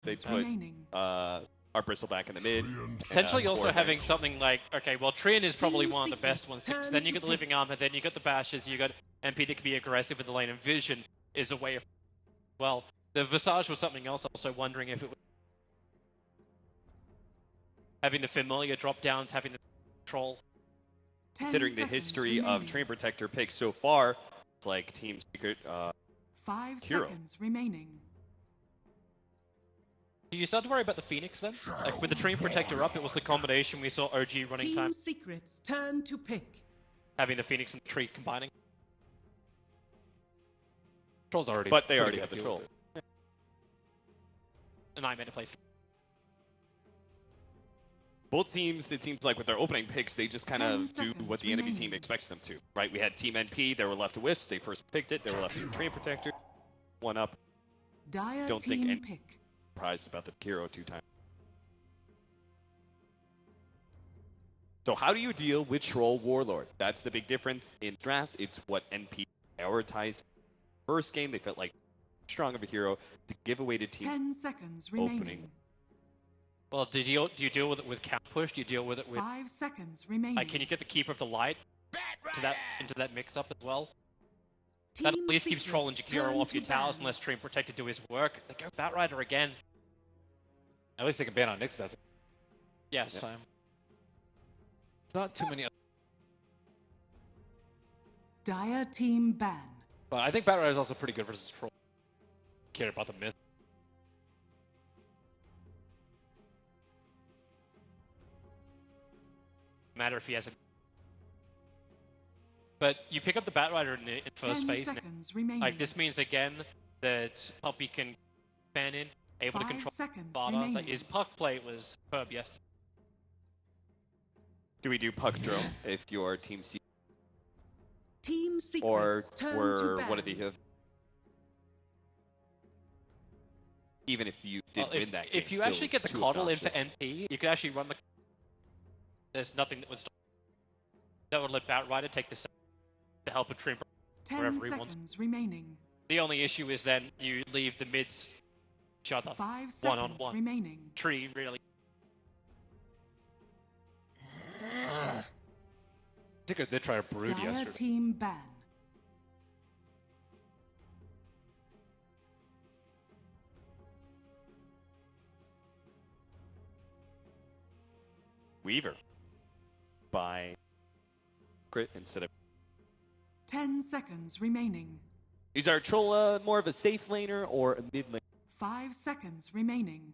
They put our Bristleback in the mid. Potentially also having something like, okay, well, Trian is probably one of the best ones. Then you got the Living Armor, then you got the Bashes, you got MP that can be aggressive with the lane, and Vision is a way of... Well, the Visage was something else, also wondering if it was... Having the Familiar drop downs, having the Troll. Considering the history of Train Protector picks so far, it's like Team Secret 5 hero. seconds remaining. Do you start to worry about the Phoenix then? Like with the Train Protector up, it was the combination we saw OG running Team time. Secret's turn to pick. Having the Phoenix and the Tree combining. Troll's already. But they already have the Troll. And I made a play. Both teams, it seems like with their opening picks, they just kind of do what the enemy team remaining. expects them to, right? We had Team NP, they were left to Wisp, they first picked it, they were left to Train Protector. One up. Dire Don't think team any pick. surprised about the hero 2 times. So how do you deal with Troll Warlord? That's the big difference in draft. It's what NP prioritized. First game, they felt like strong of a hero to give away to teams 10 seconds remaining. opening. Well, do you deal with it with count push? Do you deal with it with... 5 seconds remaining. Like, can you get the Keeper of the Light into that mix-up as well? Team That at least keeps Troll and Secret's Jakiro turn off your to towers ban. unless Train Protector do his work. They go Batrider again. At least they can ban on Nyx as Yes. time. It's not too many. Dire team ban. But I think Batrider is also pretty good versus Troll. Care about the miss. Matter if he has a... But you pick up the Batrider in first 10 phase. seconds remaining. Like, this means again that Puppy can fan in, able to 5 control seconds Sparta. remaining. Like, his puck play was superb yesterday. Do we do puck drill if your team C Team or Secret's turn to were ban. one of the even if you did Well, win that game, if you still actually get the too coddle in for obnoxious. NP, you could actually run the... There's nothing that would stop. That would let Batrider take the second to help a Train Protector 10 wherever he wants. seconds remaining. The only issue is then you leave the mids each other. 5 seconds One-on-one. remaining. Tree really... I think I did try to brood Dire yesterday. team ban. Weaver by crit instead of 10 seconds remaining. is our troll more of a safe laner or a mid lane? 5 seconds remaining.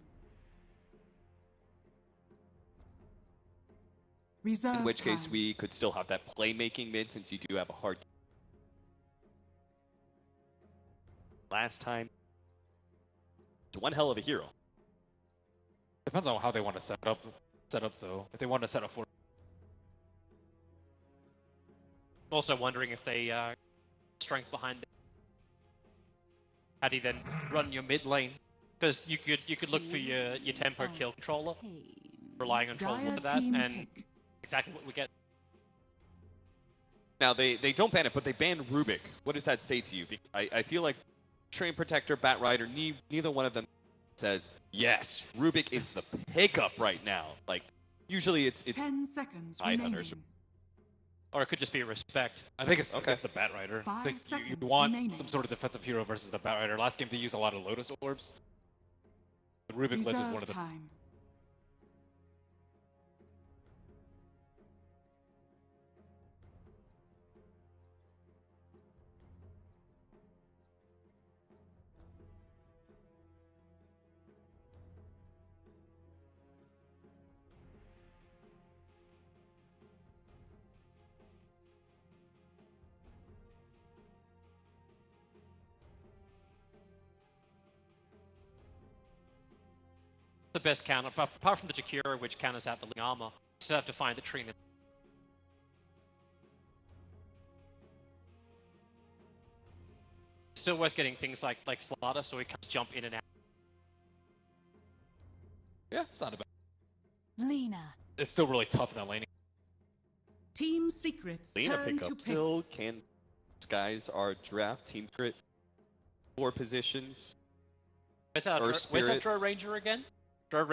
Reserve In which case time. we could still have that playmaking mid since you do have a hard last time. It's one hell of a hero. Depends on how they want to set up though. If they want to set up for Also wondering if they strength behind it. How do you then run your mid lane? Because you could look for your tempo kill controller, relying on troll Dire for that, team and pick. exactly what we get. Now they don't ban it, but they ban Rubik. What does that say to you? I feel like Train Protector, Batrider, neither one of them says yes. Rubik is the pickup right now. Like usually it's 10 seconds Tide Hunters. remaining. Or it could just be respect. I think it's Okay. it's the Batrider. I 5 think you seconds want remaining. some sort of defensive hero versus the Batrider. Last game they used a lot of Lotus Orbs. The Rubik Ledge is Reserve one of the time. The best counter, apart from the Jakiro, which counters out the Ling armor, you still have to find the tree. Still worth getting things like Slaughter, so he can jump in and out. Yeah, it's not a bad. Lena. It's still really tough in that laning. Team Secret's Lena turn to pickup pick. still can disguise our draft team crit 4 positions. Where's our Drow Ranger again? Drow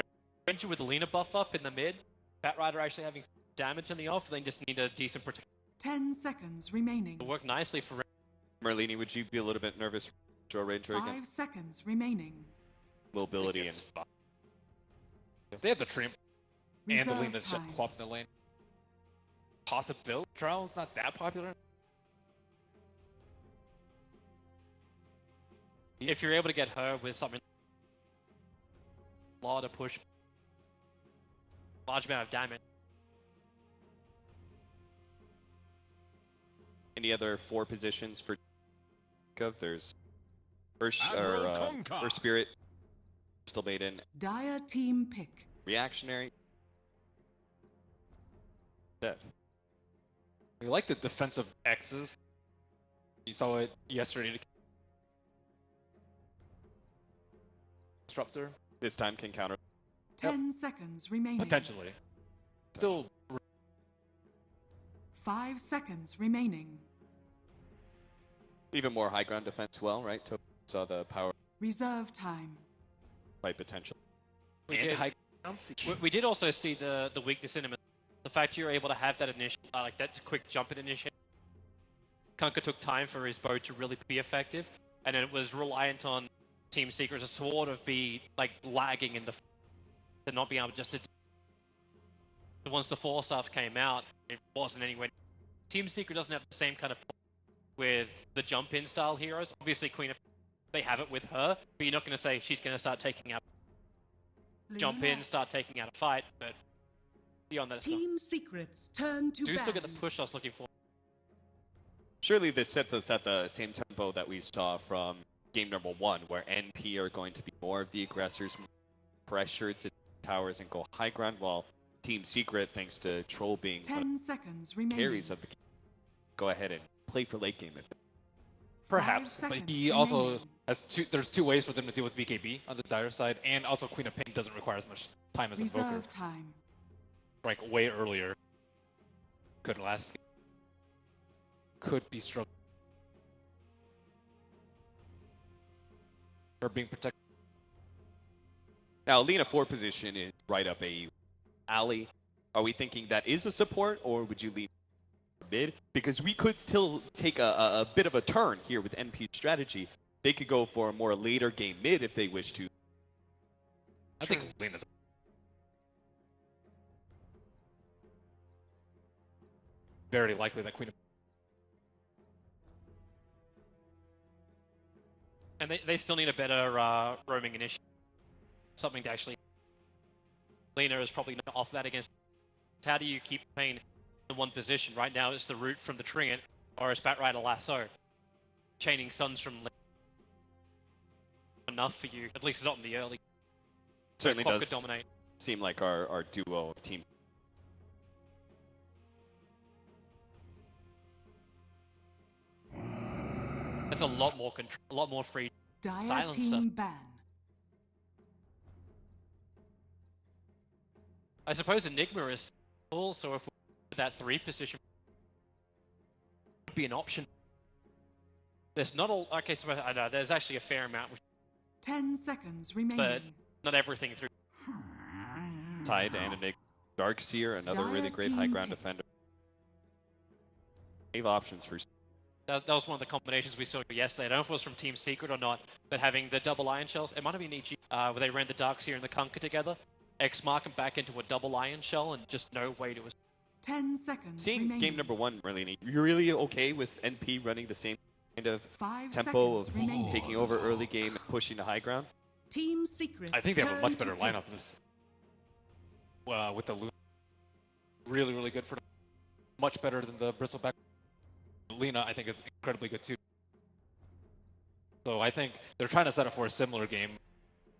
Ranger with the Lena buff up in the mid. Bat Rider actually having damage in the off, then just need a decent protection. 10 seconds remaining. It'll work nicely for Merlini, would you be a little bit nervous for Drow Ranger 5 against seconds remaining. mobility and They have the Treant and the Reserve Lena just time. swap in the lane. Possibility Drow is not that popular. if you're able to get her with something a lot of push, large amount of damage. any other 4 positions for there's First Spirit, still made in Dire team pick. reactionary. Dead. We like the defensive X's. You saw it yesterday. Disruptor, This time can counter. 10 seconds remaining. potentially. Still, 5 seconds remaining. Even more high ground defense well, right? Saw the power Reserve time. fight potential. We and did. high ground. We did also see the weakness in him. The fact you're able to have that initial, like that quick jump in initiative. Kunkka took time for his bow to really be effective, and it was reliant on Team Secret to sort of be like lagging in the to not be able just to. Once the 4 stars came out, it wasn't anywhere. Team Secret doesn't have the same kind of with the jump in style heroes. Obviously, Queen of they have it with her, but you're not going to say she's going to start taking out jump Luna. in, start taking out a fight, but beyond that, it's not. Team Secrets turn to Do still get the ban. push I was looking for. Surely this sets us at the same tempo that we saw from game number 1, where NP are going to be more of the aggressors, pressured to towers and go high ground, while Team Secret, thanks to Troll being one 10 of seconds the remaining. carries of the game, go ahead and play for late game. If Perhaps, 5 but seconds he also remaining. has there's 2 ways for them to deal with BKB on the Dire side, and also Queen of Pain doesn't require as much time as Invoker. Reserve time. Strike way earlier. Could last. Could be struggling. Or being protected. Now, Lena 4 position is right up a alley. Are we thinking that is a support, or would you leave mid? Because we could still take a bit of a turn here with NP's strategy. They could go for a more later game mid if they wish to. I think Lena's very likely that Queen of And they still need a better roaming initiative. Something to actually. Lena is probably not off that against. How do you keep Pain in one position? Right now, it's the route from the Treant, or it's Bat Rider Lasso. Chaining stuns from Lena. Enough for you, at least not in the early. Certainly Quap does could dominate. seem like our duo of teams. That's a lot more control, a lot more free. Dire Silencer. team ban. I suppose Enigma is full, so if we that 3 position would be an option. There's not all. Okay, so I know there's actually a fair amount, 10 seconds remaining. not everything through. Tide and a Darkseer, another really Dire great high team ground pick. defender. Save options for That was one of the combinations we saw yesterday. I don't know if it was from Team Secret or not, but having the double Iron Shells, it might have been EG, where they ran the Darkseer and the Kunkka together. X-Mark them back into a double Iron Shell and just no way to... 10 seconds seeing remaining. game number 1, Merlini. You're really okay with NP running the same kind of 5 tempo seconds of remaining. taking over early game and pushing to high ground? Team Secrets. I think they have a turn much to better pick. lineup this with the Luna. Really, really good for them. Much better than the Bristleback. Lena, I think, is incredibly good too. So I think they're trying to set up for a similar game,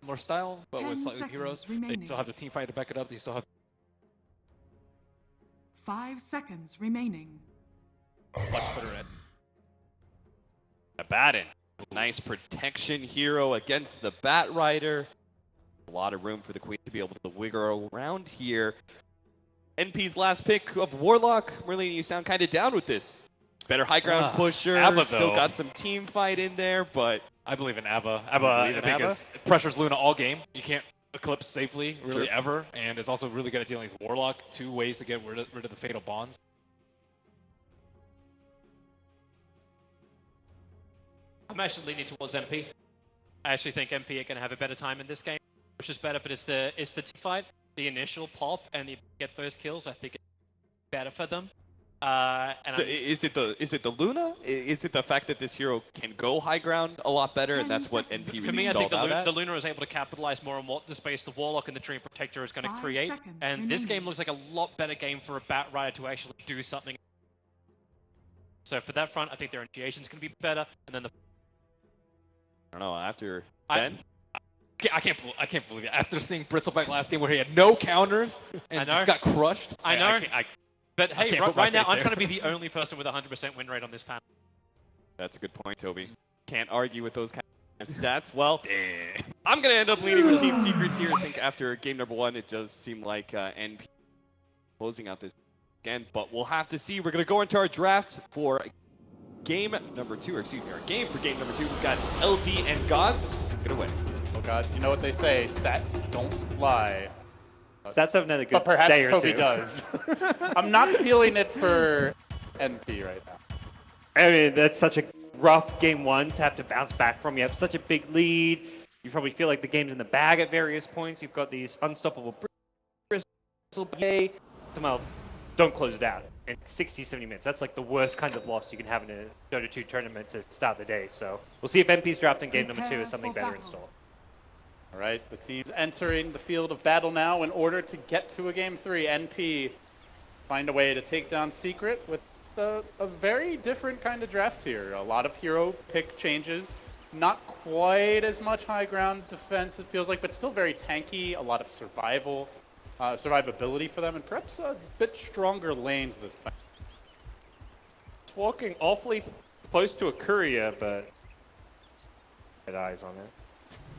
similar style, but 10 with slightly seconds heroes. remaining. They still have the team fight to back it up. They still have 5 seconds remaining. much better at. Abaddon, nice protection hero against the Bat Rider. A lot of room for the Queen to be able to wiggle around here. NP's last pick of Warlock. Merlini, you sound kind of down with this. Better high ground pusher. Abba, Still though. got some team fight in there, but I believe in Abba. believe Abba, I in think, Abba? pressures Luna all game. You can't eclipse safely, really, Sure. ever. And is also really good at dealing with Warlock. 2 ways to get rid of the Fatal Bonds. I'm actually leaning towards MP. I actually think MP are going to have a better time in this game, which is better, but it's the team fight, the initial pop, and the get those kills. I think it's better for them. And so is it the Luna? Is it the fact that this hero can go high ground a lot better, and that's what NP for really me, I think stalled out at? the Luna is able to capitalize more on what the space the Warlock and the Dream Protector is going to 5 create. seconds And this remaining. game looks like a lot better game for a Bat Rider to actually do something. So for that front, I think their initiation is going to be better, and then the I don't know. After I- Ben, I can't believe it. After seeing Bristleback last game where he had no counters and I know. just got crushed. I know. But I hey, can't put my right now faith I'm there. trying to be the only person with a 100% win rate on this panel. that's a good point, Toby. Can't argue with those kind of stats. Well, I'm gonna end up leaning with Team Secret here. I think after game number 1, it does seem like NP closing out this again, but we'll have to see. We're gonna go into our draft for game number 2, or excuse me, our game for game number 2. We've got LD and Gods. Take it away. Oh gods, you know what they say, stats don't lie. Stats haven't had a good But perhaps day or Toby two. does. I'm not feeling it for NP right now. I mean, that's such a rough game 1 to have to bounce back from. You have such a big lead. You probably feel like the game's in the bag at various points. You've got these unstoppable Bristol play. Somehow, don't close it out in 60, 70 minutes. That's like the worst kind of loss you can have in a Dota 2 tournament to start the day. So we'll see if MP's draft in game number 2 Prepare is something for better in battle. store. All right, the team's entering the field of battle now in order to get to a game 3. NP find a way to take down Secret with a very different kind of draft here. A lot of hero pick changes. Not quite as much high ground defense, it feels like, but still very tanky. A lot of survivability for them, and perhaps a bit stronger lanes this time. It's walking awfully close to a courier, but had eyes on it.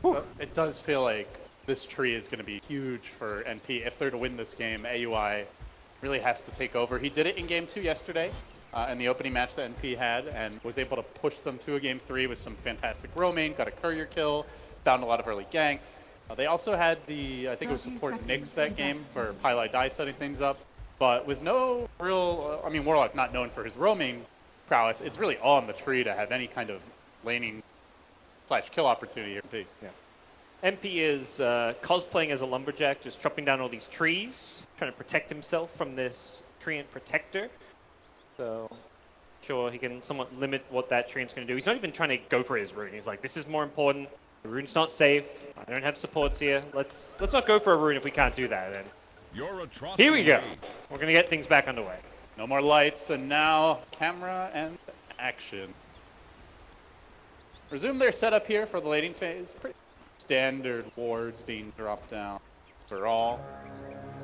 So it does feel like this tree is going to be huge for NP. If they're to win this game, AUI really has to take over. He did it in game 2 yesterday in the opening match that NP had, and was able to push them to a game 3 with some fantastic roaming, got a courier kill, found a lot of early ganks. They also had the, I think it was 30 support seconds Nyx that to game battle. for Pylai Die setting things up, but with no real, I mean, Warlock not known for his roaming prowess, it's really on the tree to have any kind of laning / kill opportunity here. Big. Yeah. MP is cosplaying as a lumberjack, just chopping down all these trees, trying to protect himself from this treant protector. So, sure, he can somewhat limit what that treant's going to do. He's not even trying to go for his rune. He's like, this is more important. The rune's not safe. I don't have supports here. Let's not go for a rune if we can't do that. Then here we go. We're going to get things back underway. No more lights, and now camera and action. Resume their setup here for the laning phase. Pretty standard wards being dropped down for all.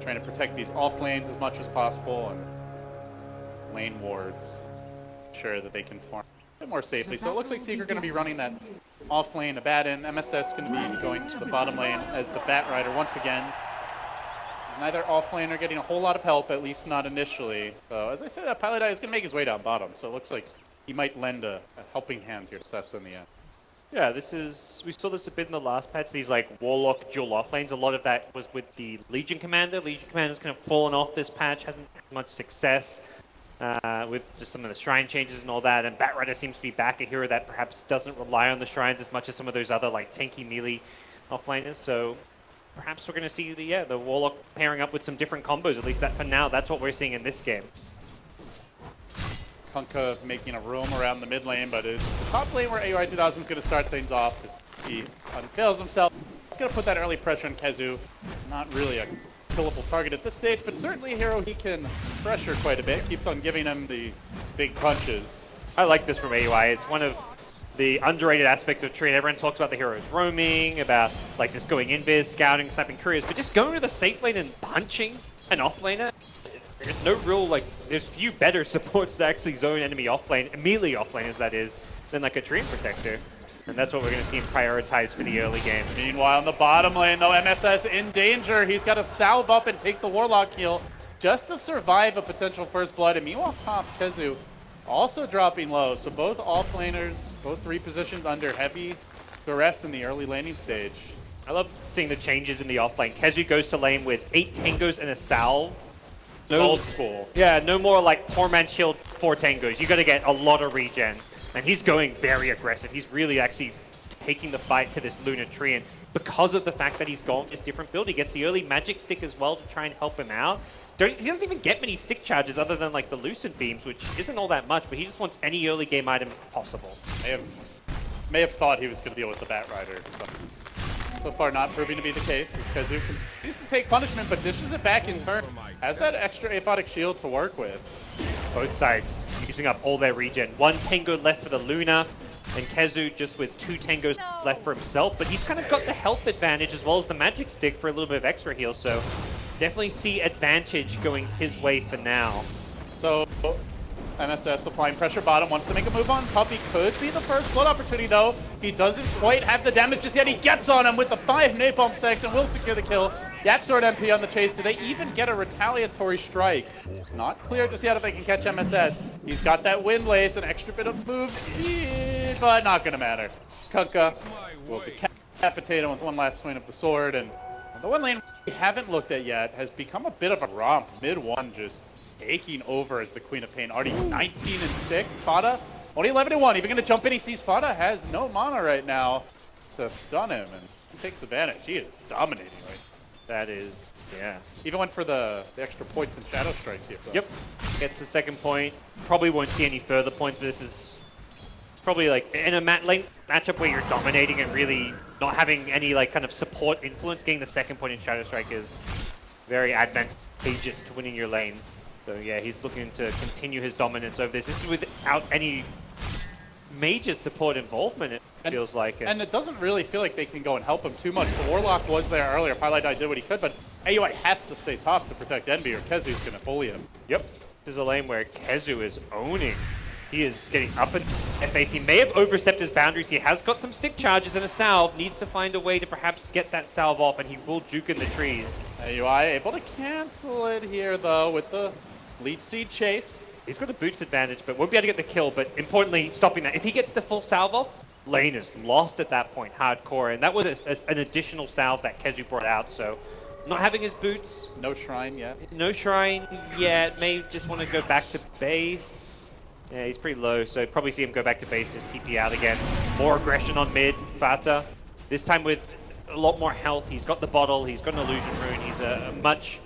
Trying to protect these off lanes as much as possible, and lane wards ensure that they can farm a bit more safely. So it looks like Secret going to be running that off lane, a bat in. MSS going to be going to the bottom lane as the Bat Rider once again. Neither off lane are getting a whole lot of help, at least not initially. So as I said, Pylai is going to make his way down bottom, so it looks like he might lend a helping hand here to Sessa in the end. Yeah, we saw this a bit in the last patch, these like Warlock dual off lanes. A lot of that was with the Legion Commander. Legion Commander's kind of fallen off this patch, hasn't had much success with just some of the shrine changes and all that. And Bat Rider seems to be back, a hero that perhaps doesn't rely on the shrines as much as some of those other like tanky melee offlaners. So perhaps we're going to see the Warlock pairing up with some different combos. At least that for now, that's what we're seeing in this game. Kunkka making a roam around the mid lane, but it's the top lane where AUI 2000 is going to start things off. If he unveils himself, it's going to put that early pressure on Kezu. Not really a killable target at this stage, but certainly a hero he can pressure quite a bit. Keeps on giving him the big punches. I like this from AUI. It's one of the underrated aspects of Tree. Everyone talks about the heroes roaming, about like just going invis, scouting, sniping couriers, but just going to the safe lane and punching an offlaner. There's no real, like, there's few better supports to actually zone enemy offlane, immediately offlaners that is, than like a Dream Protector. And that's what we're going to see him prioritize for the early game. Meanwhile, in the bottom lane, though, MSS in danger. He's got to salve up and take the Warlock heal just to survive a potential first blood. And meanwhile, top, Kezu also dropping low. So both offlaners, both 3 positions under heavy duress in the early laning stage. I love seeing the changes in the offlane. Kezu goes to lane with 8 tangos and a salve. It's old school. Yeah, no more like poor man shield 4 tangos. You got to get a lot of regen. And he's going very aggressive. He's really actually taking the fight to this Lunar Tree. And because of the fact that he's gone this different build, he gets the early magic stick as well to try and help him out. He doesn't even get many stick charges other than like the Lucent Beams, which isn't all that much, but he just wants any early game item possible. May have thought he was going to deal with the Bat Rider. But so far not proving to be the case. As Kazu continues to take punishment, but dishes it back in turn. Has that extra aphotic shield to work with. Both sides using up all their regen. 1 tango left for the Luna, and Kezu just with 2 tangos left for himself, but he's kind of got the health advantage as well as the magic stick for a little bit of extra heal, so definitely see advantage going his way for now. So MSS applying pressure bottom, wants to make a move on Puppy. Could be the first flood opportunity though. He doesn't quite have the damage just yet. He gets on him with the 5 napalm stacks and will secure the kill. Yapsword MP on the chase. Do they even get a retaliatory strike? Not clear just yet if they can catch MSS. He's got that wind lace, an extra bit of move speed, but not gonna matter. Kunkka will decapitate him with one last swing of the sword, and the one lane we haven't looked at yet has become a bit of a romp. Mid one just taking over as the Queen of Pain. Already 19-6. Fada only 11-1. Even gonna jump in. He sees Fada has no mana right now to stun him, and he takes advantage. He is dominating right. That is, yeah. Even went for the extra points in Shadow Strike here. Yep. Gets the second point. Probably won't see any further points, but this is probably like in a lane matchup where you're dominating and really not having any like kind of support influence. Getting the second point in Shadow Strike is very advantageous to winning your lane. So yeah, he's looking to continue his dominance over this. This is without any major support involvement, it feels like. And it doesn't really feel like they can go and help him too much. The Warlock was there earlier. Pilot did what he could, but AUI has to stay top to protect Envy or Kezu's going to bully him. Yep. This is a lane where Kezu is owning. He is getting up in FAC. He may have overstepped his boundaries. He has got some stick charges and a salve. Needs to find a way to perhaps get that salve off, and he will juke in the trees. AUI able to cancel it here, though, with the Leech Seed chase. He's got a boots advantage, but won't be able to get the kill. But importantly, stopping that. If he gets the full salve off, lane is lost at that point, hardcore. And that was an additional salve that Kezu brought out. So not having his boots. No shrine yet. No shrine yet. May just want to go back to base. Yeah, he's pretty low, so probably see him go back to base and just TP out again. More aggression on mid, Fata. This time with a lot more health. He's got the bottle, he's got an illusion rune. He's a much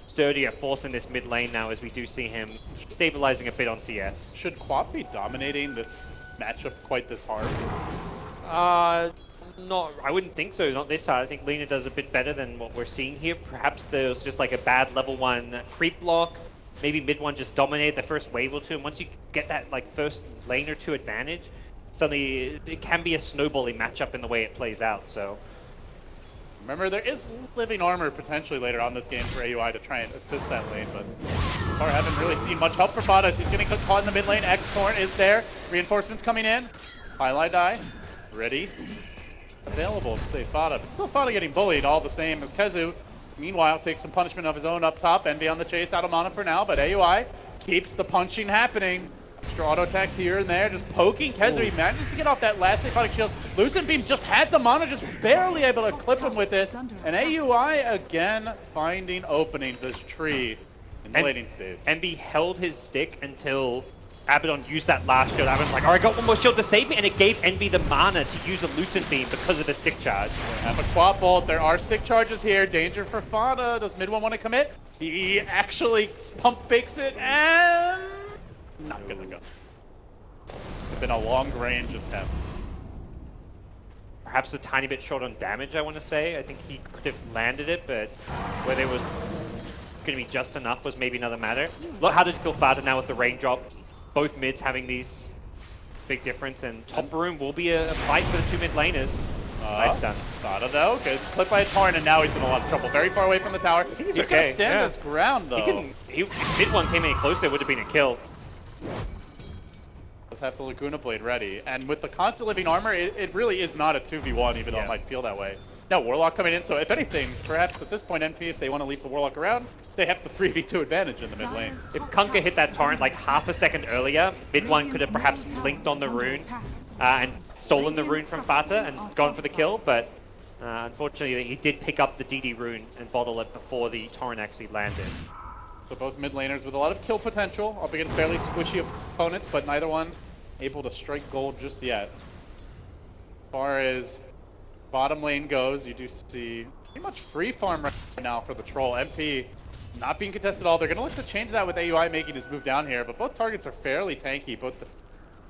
sturdier force in this mid lane now, as we do see him stabilizing a bit on CS. Should Quap be dominating this matchup quite this hard? Not, I wouldn't think so, not this hard. I think Lina does a bit better than what we're seeing here. Perhaps there's just like a bad level 1 creep block. Maybe mid 1 just dominated the first wave or two, and once you get that like first lane or 2 advantage, suddenly it can be a snowballing matchup in the way it plays out, so. Remember, there is living armor potentially later on this game for AUI to try and assist that lane, but so far haven't really seen much help from Fada. He's getting caught in the mid lane. X-Torn is there. Reinforcements coming in. Highlight die. Ready. Available to save Fada, but still Fada getting bullied all the same as Kezu. Meanwhile, takes some punishment of his own up top. Envy on the chase, out of mana for now, but AUI keeps the punching happening. Extra auto attacks here and there, just poking Kezu. He manages to get off that last aphotic shield. Lucent Beam just had the mana, just barely able to clip him with it. And AUI again finding openings as Tree in the laning stage. Envy held his stick until Abaddon used that last shield. Abaddon's like, all right, got one more shield to save me, and it gave Envy the mana to use a Lucent Beam because of the stick charge. Have a Quap Bolt. There are stick charges here. Danger for Fada. Does mid one want to commit? He actually pump fakes it, and not gonna go. It's been a long range attempt. Perhaps a tiny bit short on damage, I want to say. I think he could have landed it, but where there was going to be just enough was maybe another matter. A lot harder to kill Fada now with the raindrop. Both mids having these big difference, and top room will be a fight for the 2 mid laners. Nice done. Fada though, good. Clipped by a torrent, and now he's in a lot of trouble. Very far away from the tower. He's okay. gonna stand his ground though. If mid 1 came any closer, it would have been a kill. Does have the Laguna Blade ready, and with the constant living armor, it really is not a 2v1, even though it might feel that way. No, Warlock coming in, so if anything, perhaps at this point, NP, if they want to leave the Warlock around, they have the 3v2 advantage in the mid lane. If Kunkka hit that torrent like half a second earlier, mid one could have perhaps blinked on the rune and stolen the rune from Bata and gone for the kill, but unfortunately he did pick up the DD rune and bottle it before the torrent actually landed. So both mid laners with a lot of kill potential, up against fairly squishy opponents, but neither one able to strike gold just yet. As far as bottom lane goes, you do see pretty much free farm right now for the Troll. MP not being contested at all. They're going to look to change that with AUI making his move down here, but both targets are fairly tanky. Both the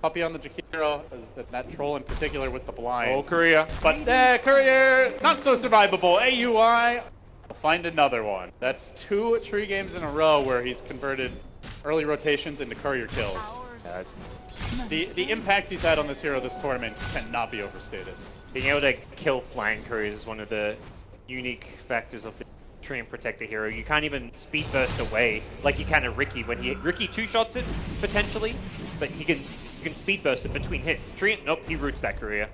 Puppy on the Jakiro, that Troll in particular with the blind. Oh, Korea. But Courier, not so survivable. AUI will find another one. That's 2 tree games in a row where he's converted early rotations into Courier kills. That's The impact he's had on this hero this tournament cannot be overstated. being able to kill flying crews is one of the unique factors of the Tree and Protector hero. You can't even speed burst away like you can a Ricky. When Ricky 2-shots it potentially, but you can speed burst it between hits. Tree, nope, he roots that career.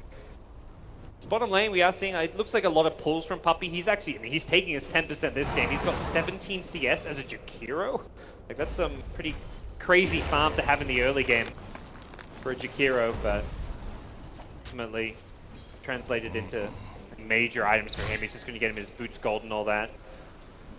Bottom lane, we are seeing, it looks like a lot of pulls from Puppy. He's actually, I mean, he's taking his 10% this game. He's got 17 CS as a Jakiro. Like, that's some pretty crazy farm to have in the early game for a Jakiro, but ultimately translated into major items for him. He's just going to get him his boots gold and all that.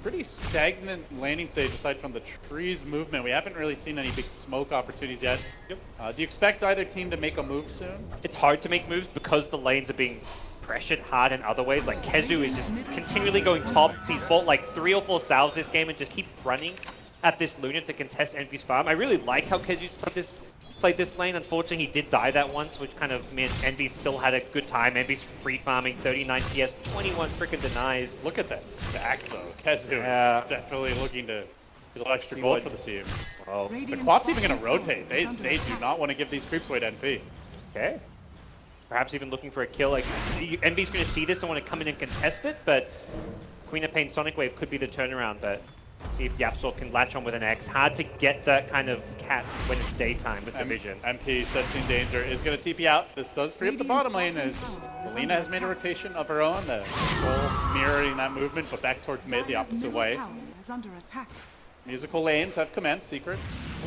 Pretty stagnant landing stage aside from the trees movement. We haven't really seen any big smoke opportunities yet. Yep. Do you expect either team to make a move soon? It's hard to make moves because the lanes are being pressured hard in other ways. Like, Kezu is just continually going top. He's bought like 3 or 4 salves this game and just keeps running at this Luna to contest Envy's farm. I really like how Kezu's played this lane. Unfortunately, he did die that once, which kind of meant Envy still had a good time. Envy's free farming, 39 CS, 21 freaking denies. Look at that stack, though. Kezu Yeah. is definitely looking to get extra See gold what- for the team. Well, The Quap's even going to rotate. They do not want to give these creeps away to NP. okay. Perhaps even looking for a kill. Like, Envy's going to see this and want to come in and contest it, but Queen of Pain Sonic Wave could be the turnaround, but see if Yapsor can latch on with an X. Hard to get that kind of catch when it's daytime with the vision. MP sensing danger is going to TP out. This does free up the bottom lane as Alina has made a rotation of her own. The Troll mirroring that movement, but back towards mid the opposite way. Is under attack. Musical lanes have commenced. Secret.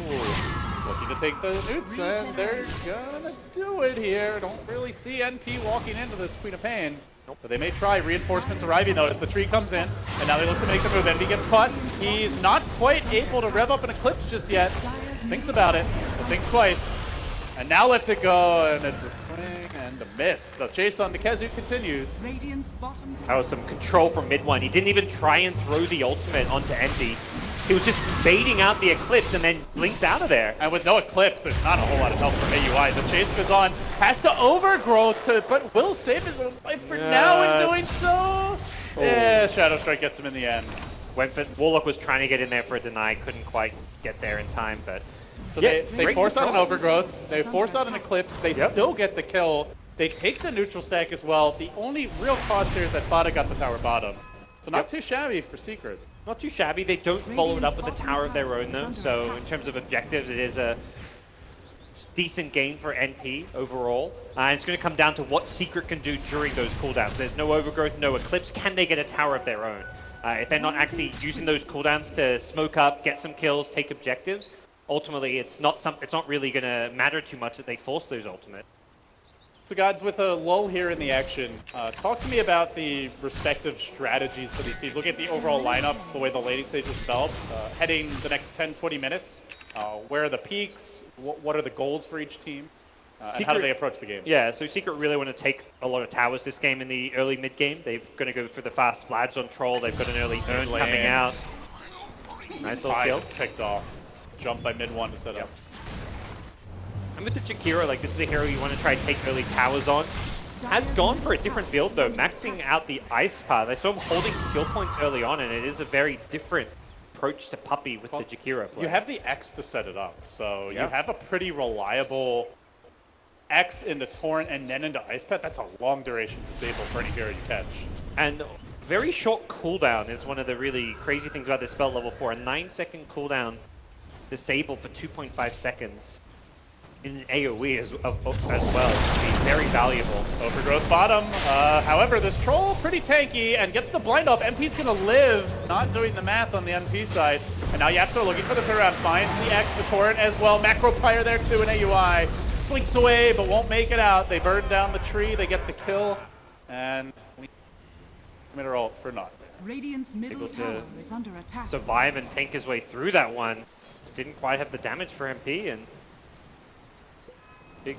Ooh, looking to take the newts, and they're gonna do it here. Don't really see NP walking into this Queen of Pain. But they may try. Reinforcements arriving though as the tree comes in, and now they look to make the move. NP gets caught. He's not quite able to rev up an Eclipse just yet. Thinks about it, but thinks twice. And now lets it go, and it's a swing and a miss. The chase on the Kezu continues. Radiant's bottom That tower was some control from mid one. He didn't even try and throw the ultimate onto Envy. He was just baiting out the Eclipse and then blinks out of there. And with no Eclipse, there's not a whole lot of help from AUI. The chase goes on, has to overgrowth, but will save his own life for now in doing so. Yeah, Shadow Strike gets him in the end. Warlock was trying to get in there for a deny, couldn't quite get there in time, but So yeah, they great force out an control. overgrowth, they force out an Eclipse, they Yep. still get the kill. They take the neutral stack as well. The only real cost here is that Bada got the tower bottom. So not Yep. too shabby for Secret. Not too shabby. They don't follow it up with a tower of their own, though. So in terms of objectives, it is a decent game for NP overall. And it's going to come down to what Secret can do during those cooldowns. There's no overgrowth, no Eclipse. Can they get a tower of their own? If they're not actually using those cooldowns to smoke up, get some kills, take objectives, ultimately it's not really going to matter too much that they force those ultimate. So guys, with a lull here in the action, talk to me about the respective strategies for these teams. Look at the overall lineups, the way the laning stage is developed, heading the next 10, 20 minutes. Where are the peaks? What are the goals for each team? And how do they approach the game? Yeah, so Secret really want to take a lot of towers this game in the early mid-game. They're going to go for the fast Vlads on Troll. They've got an early urn coming out. Nice little kill. Just picked off. Jump by mid one to set up. And with the Jakiro, like, this is a hero you want to try and take early towers on. Has gone for a different build, though, maxing out the ice path. I saw him holding skill points early on, and it is a very different approach to Puppy with the Jakiro play. You have the X to set it up, so Yeah. you have a pretty reliable X into Torrent and then into Ice Pet. That's a long duration disable for any hero you catch. And very short cooldown is one of the really crazy things about this spell level 4. A 9-second cooldown disabled for 2.5 seconds. in an AoE as well. It'd be very valuable. Overgrowth bottom. However, this troll pretty tanky and gets the blind off. MP's gonna live, not doing the math on the MP side. And now Yapso looking for the third round, finds the X, the torrent as well. Macro Pyre there too in AUI. Slinks away, but won't make it out. They burn down the tree, they get the kill, and commit her ult for naught. Radiant's middle Able to tower is under attack. Survive and tank his way through that one. Just didn't quite have the damage for MP, and big.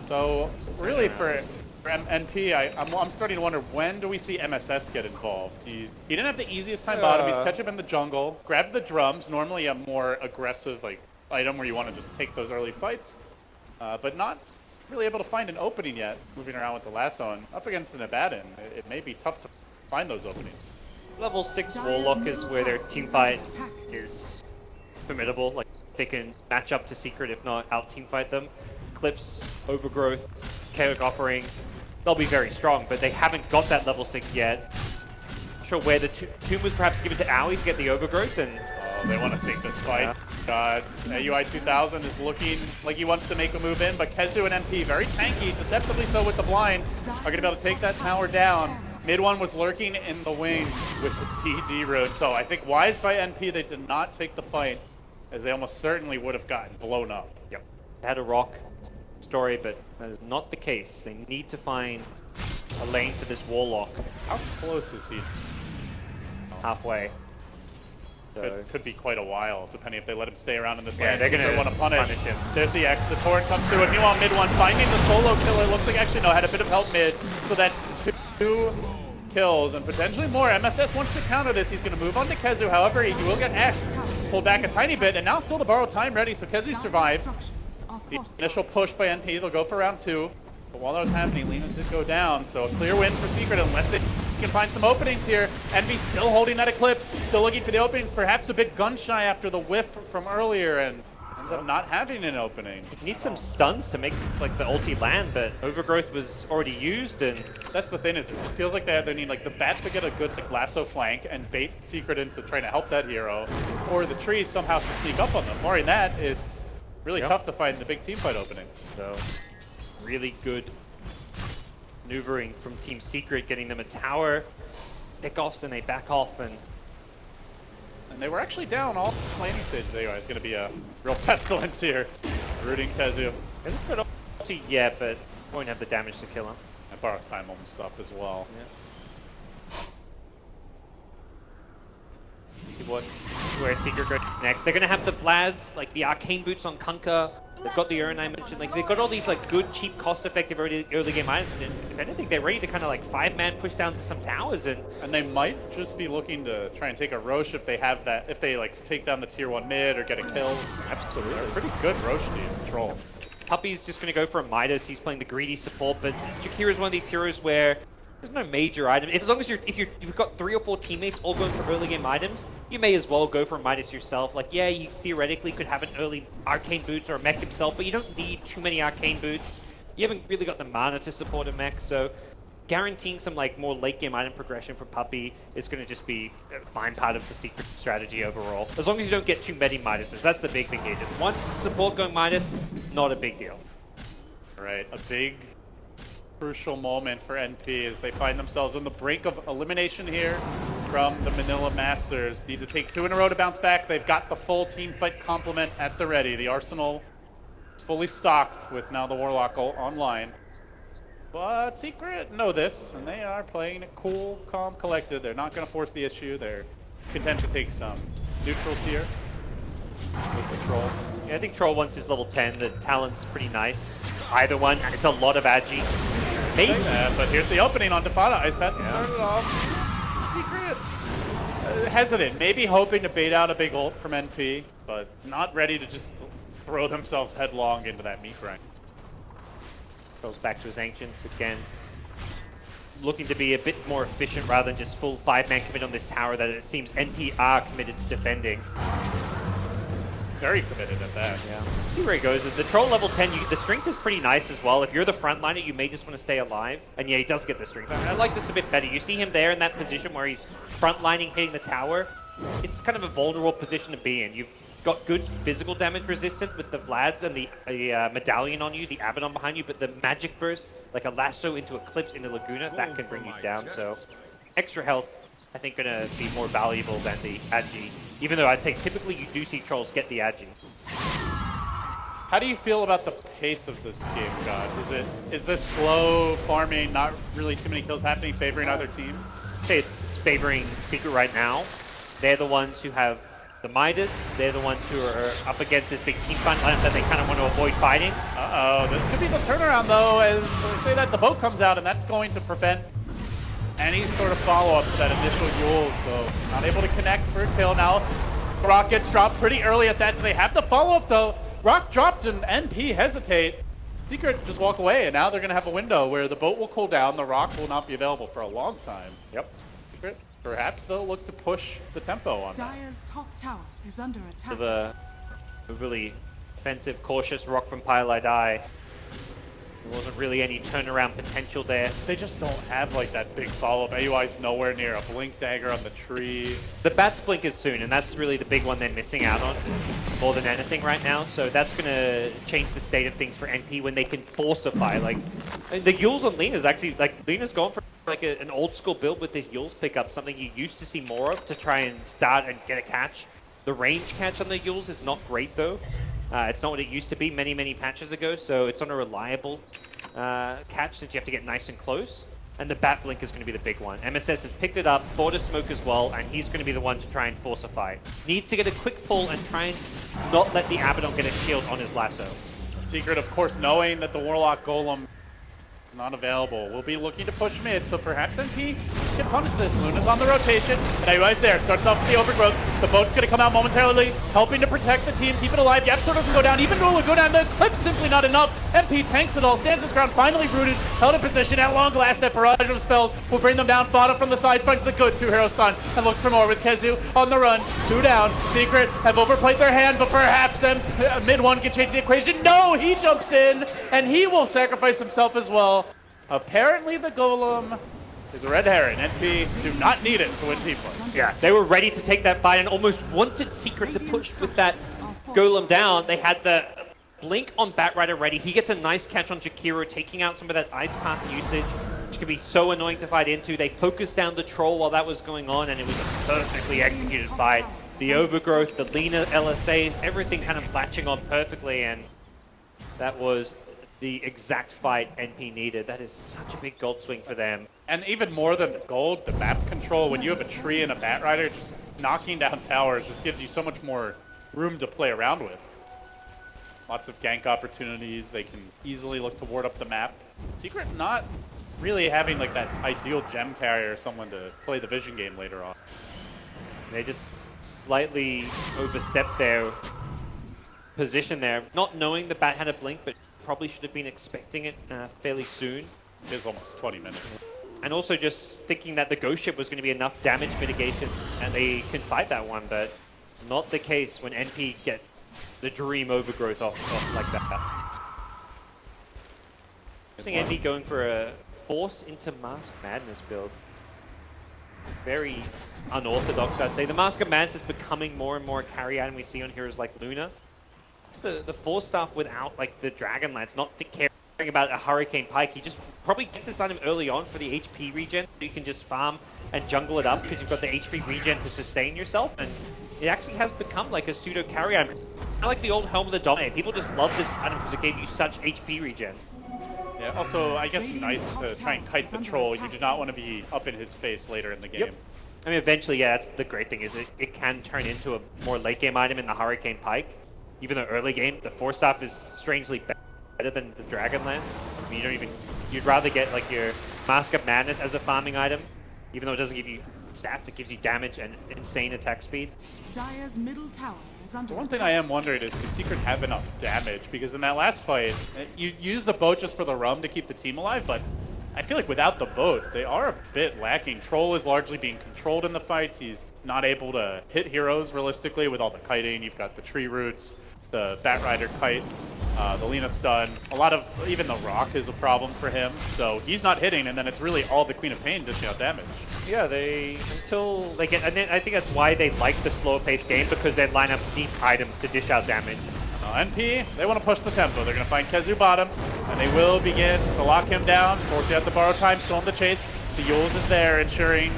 So really for NP, I'm starting to wonder, when do we see MSS get involved? He didn't have the easiest time bottom. He's catch up in the jungle, grabbed the drums, normally a more aggressive like item where you want to just take those early fights, but not really able to find an opening yet. Moving around with the lasso and up against an Abaddon, it may be tough to find those openings. Level 6 Warlock is where their team fight is formidable. Like, they can match up to Secret, if not out team fight them. Clips, Overgrowth, Chaotic Offering, they'll be very strong, but they haven't got that level 6 yet. Not sure where the tomb was perhaps given to Aoi to get the Overgrowth, and They want to take this fight. Gods. UI 2000 is looking like he wants to make a move in, but Kezu and MP, very tanky, deceptively so with the blind, are going to be able to take that tower down. Mid one was lurking in the wings with the TD rune, so I think wise by NP, they did not take the fight, as they almost certainly would have gotten blown up. yep, they had a rock story, but that is not the case. They need to find a lane for this Warlock How close is he? halfway. So, Could be quite a while, depending if they let him stay around in this Yeah, lane. they're Seems gonna want to punish. punish him. There's the X. The torrent comes through, and meanwhile, mid one finding the solo killer. Looks like actually no, had a bit of help mid. So that's two kills and potentially more. MSS wants to counter this. He's going to move on to Kezu. However, he will get X. Pulled back a tiny bit, and now still to borrow time ready. So Kezu survives. The initial push by NP. They'll go for round 2. But while that was happening, Lena did go down. So a clear win for Secret, unless they can find some openings here. NP still holding that Eclipse, still looking for the openings, perhaps a bit gun shy after the whiff from earlier, and ends up not having an opening. need some stuns to make like the ulti land, but Overgrowth was already used, and That's the thing, is it feels like they need like the bat to get a good like lasso flank and bait Secret into trying to help that hero, or the tree somehow to sneak up on them. Barring that, it's really tough to find the big team fight opening. so really good maneuvering from Team Secret, getting them a tower, pickoffs, and they back off, and And they were actually down all laning stages anyway. It's going to be a real pestilence here. Rooting Kezu. hasn't put ulti yet, but won't have the damage to kill him. And borrow time almost up as well. Where Secret goes next. They're gonna have the Vlads, like the arcane boots on Kunkka. They've got the urn I mentioned. Like they've got all these like good, cheap, cost-effective early game items. And if anything, they're ready to kind of like 5-man push down some towers. And And they might just be looking to try and take a Roche if they have that, if they like take down the tier 1 mid or get a kill. Absolutely. They're a pretty good Roche team. Troll. Puppy's just gonna go for a Midas. He's playing the greedy support, but Jakira is one of these heroes where there's no major item. As long as you've got 3 or 4 teammates all going for early game items, you may as well go for a Midas yourself. Like, yeah, you theoretically could have an early arcane boots or a mech himself, but you don't need too many arcane boots. You haven't really got the mana to support a mech, so guaranteeing some like more late game item progression for Puppy is going to just be a fine part of the Secret strategy overall. As long as you don't get too many Midases, that's the big thing here. Just one support going Midas, not a big deal. Right, a big crucial moment for NP as they find themselves on the brink of elimination here from the Manila Masters. Need to take 2 in a row to bounce back. They've got the full team fight complement at the ready. The arsenal is fully stocked with now the Warlock online. But Secret know this, and they are playing it cool, calm, collected. They're not going to force the issue. They're content to take some neutrals here with the Troll. Yeah, I think Troll once is level 10. The talent's pretty nice. Either one, it's a lot of agi. Maybe. But here's the opening on Defada. Ice Path to start it off. Secret. Hesitant, maybe hoping to bait out a big ult from NP, but not ready to just throw themselves headlong into that meat grind. Goes back to his Ancients again. Looking to be a bit more efficient rather than just full 5-man commit on this tower that it seems NP are committed to defending. Very committed at that. Yeah. See where he goes. The Troll level 10, the strength is pretty nice as well. If you're the frontliner, you may just want to stay alive. And yeah, he does get the strength. I like this a bit better. You see him there in that position where he's frontlining, hitting the tower. It's kind of a vulnerable position to be in. You've got good physical damage resistance with the Vlads and the Medallion on you, the Abaddon behind you, but the Magic Burst, like a lasso into Eclipse into Laguna, that can bring you down. So extra health, I think, going to be more valuable than the Agi. Even though I'd say typically you do see Trolls get the Agi. How do you feel about the pace of this game, Gods? Is this slow farming, not really too many kills happening, favoring either team? I'd say it's favoring Secret right now. They're the ones who have the Midas. They're the ones who are up against this big team fight lineup that they kind of want to avoid fighting. Uh-oh, this could be the turnaround, though, as they say that the boat comes out, and that's going to prevent any sort of follow-up to that initial Yule, so not able to connect for a kill. Now, Rock gets dropped pretty early at that. Do they have the follow-up, though? Rock dropped and NP hesitate. Secret just walk away, and now they're going to have a window where the boat will cool down, the Rock will not be available for a long time. Yep. Secret, perhaps they'll look to push the tempo on that. Dire's top tower is under attack. Of a really offensive, cautious Rock from Pile Die. There wasn't really any turnaround potential there. They just don't have like that big follow-up. AUI's nowhere near a blink dagger on the tree. The Bats blink is soon, and that's really the big one they're missing out on more than anything right now. So that's going to change the state of things for NP when they can forcify. Like, and the Yules on Lena's actually, like, Lena's gone for like an old school build with this Yules pickup, something you used to see more of to try and start and get a catch. The range catch on the Yules is not great though. It's not what it used to be many patches ago, so it's not a reliable catch since you have to get nice and close. And the Bat Blink is going to be the big one. MSS has picked it up, bought a smoke as well, and he's going to be the one to try and forcify. Needs to get a quick pull and try and not let the Abaddon get a shield on his lasso. Secret, of course, knowing that the Warlock Golem is not available, will be looking to push mid, so perhaps NP can punish this. Luna's on the rotation, and AUI's there. Starts off with the overgrowth. The boat's going to come out momentarily, helping to protect the team, keep it alive. Yapster doesn't go down, even though go down. The Eclipse simply not enough. MP tanks it all, stands his ground, finally rooted, held in position. At long last, that barrage of spells will bring them down. Fodder from the side, finds the good 2-hero stun, and looks for more with Kezu on the run. 2 down. Secret have overplayed their hand, but perhaps mid one can change the equation. No, he jumps in, and he will sacrifice himself as well. Apparently the Golem is a red herring. NP do not need it to win team fights. Yeah, they were ready to take that fight and almost wanted Secret to push with that Golem down. They had the Blink on Batrider ready. He gets a nice catch on Jakiro, taking out some of that Ice Path usage, which could be so annoying to fight into. They focused down the Troll while that was going on, and it was a perfectly executed fight. The Overgrowth, the Lena LSAs, everything kind of latching on perfectly, and that was the exact fight NP needed. That is such a big gold swing for them. And even more than the gold, the map control, when you have a tree and a Batrider, just knocking down towers just gives you so much more room to play around with. Lots of gank opportunities. They can easily look to ward up the map. Secret not really having like that ideal gem carrier or someone to play the vision game later on. They just slightly overstepped their position there, not knowing the Bat had a blink, but probably should have been expecting it fairly soon. It is almost 20 minutes. And also just thinking that the Ghost Ship was going to be enough damage mitigation and they can fight that one, but not the case when NP get the Dream Overgrowth off like that. I think NP going for a Force into Mask Madness build. Very unorthodox, I'd say. The Mask of Madness is becoming more and more a carry item we see on heroes like Luna. The Force staff without like the Dragon Lance, not caring about a Hurricane Pike. He just probably gets this item early on for the HP regen. You can just farm and jungle it up because you've got the HP regen to sustain yourself. And it actually has become like a pseudo carry item. I like the old Helm of the Dominator. People just love this item because it gave you such HP regen. Yeah, also, I guess nice to try and kite the Troll. You do not want to be up in his face later in the game. Yep. I mean, eventually, yeah, that's the great thing is it can turn into a more late game item in the Hurricane Pike. Even though early game, the Force Staff is strangely better than the Dragon Lance. I mean, you'd rather get like your Mask of Madness as a farming item, even though it doesn't give you stats, it gives you damage and insane attack speed. Dire's middle tower is under The one thing attack. I am wondering is, do Secret have enough damage? Because in that last fight, you use the boat just for the rum to keep the team alive, but I feel like without the boat, they are a bit lacking. Troll is largely being controlled in the fights. He's not able to hit heroes realistically with all the kiting. You've got the tree roots, the Batrider kite The Lina stun, a lot of, even the Rock is a problem for him, so he's not hitting, and then it's really all the Queen of Pain dishing out damage. Yeah, until they get, and then I think that's why they like the slower paced game, because their lineup needs items to dish out damage. NP, they want to push the tempo. They're going to find Kezu bottom, and they will begin to lock him down, force you out to borrow time, still in the chase. The Yules is there, ensuring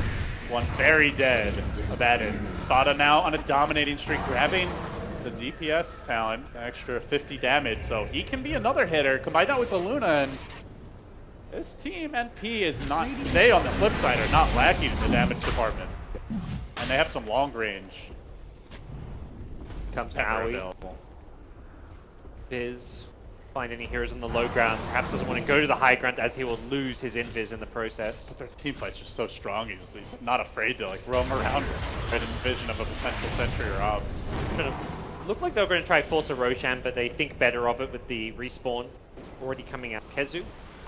one very dead Abaddon. Bada now on a dominating streak, grabbing the DPS talent, an extra 50 damage, so he can be another hitter. Combine that with the Luna, and this team, NP, is not, they on the flip side are not lacking in the damage department. And they have some long range. Comes ever Aoi. available. Viz, find any heroes on the low ground. Perhaps doesn't want to go to the high ground as he will lose his invis in the process. Their team fight's just so strong. He's not afraid to like roam around right in vision of a potential sentry or obs. Looked like they were going to try force a Roshan, but they think better of it with the respawn already coming out. Kezu.